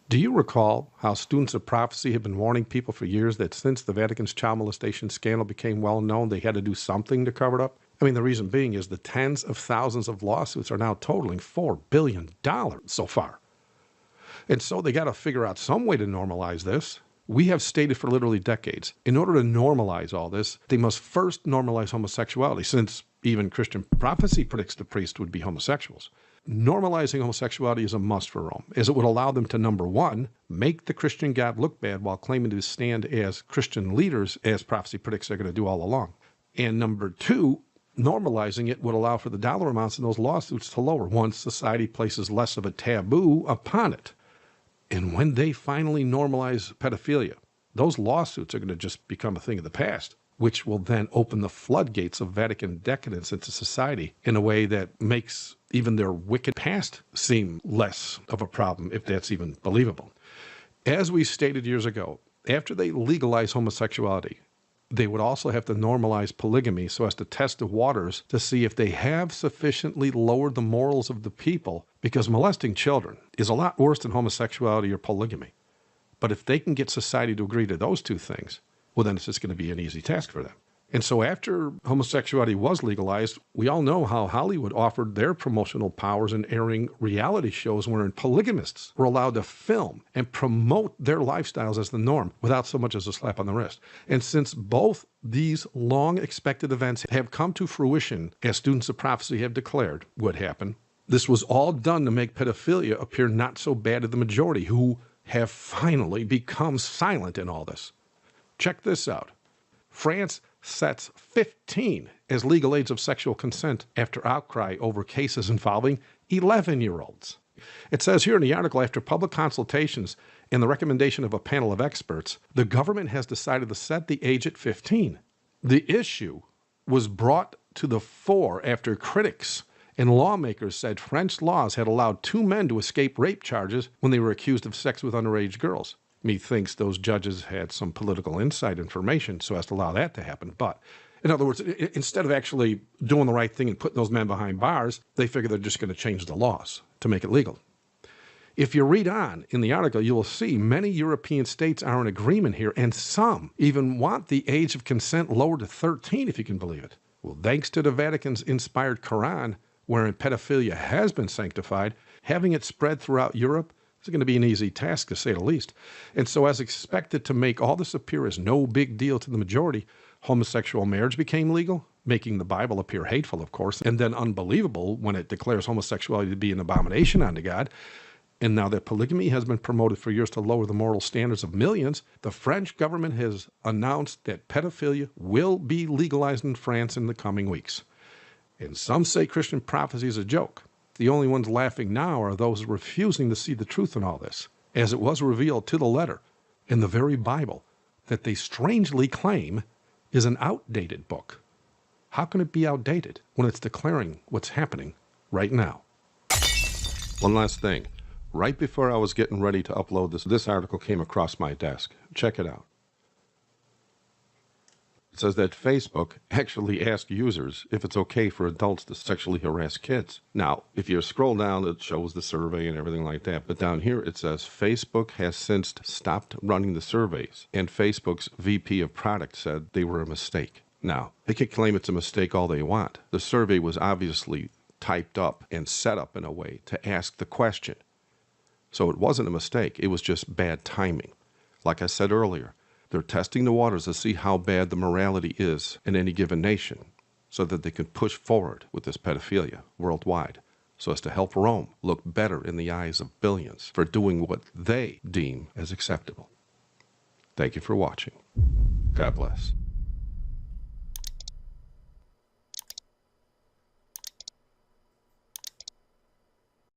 Do you recall how students of prophecy have been warning people for years that since the Vatican's child molestation scandal became well known, they had to do something to cover it up? I mean, the reason being is the tens of thousands of lawsuits are now totaling $4 billion so far. And so they got to figure out some way to normalize this. We have stated for literally decades, in order to normalize all this, they must first normalize homosexuality, since even Christian prophecy predicts the priests would be homosexuals. Normalizing homosexuality is a must for Rome, as it would allow them to, number one, make the Christian God look bad while claiming to stand as Christian leaders, as prophecy predicts they're going to do all along. And number two, normalizing it would allow for the dollar amounts in those lawsuits to lower once society places less of a taboo upon it. And when they finally normalize pedophilia, those lawsuits are going to just become a thing of the past, which will then open the floodgates of Vatican decadence into society in a way that makes even their wicked past seem less of a problem, if that's even believable. As we stated years ago, after they legalize homosexuality, they would also have to normalize polygamy so as to test the waters to see if they have sufficiently lowered the morals of the people, because molesting children is a lot worse than homosexuality or polygamy. But if they can get society to agree to those two things, well, then it's just going to be an easy task for them. And so after homosexuality was legalized, we all know how Hollywood offered their promotional powers in airing reality shows wherein polygamists were allowed to film and promote their lifestyles as the norm without so much as a slap on the wrist. And since both these long-expected events have come to fruition, as students of prophecy have declared would happen, this was all done to make pedophilia appear not so bad to the majority, who have finally become silent in all this. Check this out. France sets 15 as legal age of sexual consent after outcry over cases involving 11-year-olds. It says here in the article, after public consultations and the recommendation of a panel of experts, the government has decided to set the age at 15. The issue was brought to the fore after critics and lawmakers said French laws had allowed 2 men to escape rape charges when they were accused of sex with underage girls. Methinks those judges had some political inside information so as to allow that to happen. But in other words, instead of actually doing the right thing and putting those men behind bars, they figure they're just going to change the laws to make it legal. If you read on in the article, you will see many European states are in agreement here, and some even want the age of consent lowered to 13, if you can believe it. Well, thanks to the Vatican's inspired Quran, wherein pedophilia has been sanctified, having it spread throughout Europe is going to be an easy task, to say the least. And so, as expected to make all this appear as no big deal to the majority, homosexual marriage became legal, making the Bible appear hateful, of course, and then unbelievable when it declares homosexuality to be an abomination unto God. And now that polygamy has been promoted for years to lower the moral standards of millions, the French government has announced that pedophilia will be legalized in France in the coming weeks. And some say Christian prophecy is a joke. The only ones laughing now are those refusing to see the truth in all this, as it was revealed to the letter in the very Bible that they strangely claim is an outdated book. How can it be outdated when it's declaring what's happening right now? One last thing. Right before I was getting ready to upload this article came across my desk. Check it out. It says that Facebook actually asked users if it's okay for adults to sexually harass kids. Now, if you scroll down, it shows the survey and everything like that. But down here, it says Facebook has since stopped running the surveys, and Facebook's VP of product said they were a mistake. Now, they can claim it's a mistake all they want. The survey was obviously typed up and set up in a way to ask the question. So it wasn't a mistake. It was just bad timing. Like I said earlier, they're testing the waters to see how bad the morality is in any given nation so that they can push forward with this pedophilia worldwide so as to help Rome look better in the eyes of billions for doing what they deem as acceptable. Thank you for watching. God bless.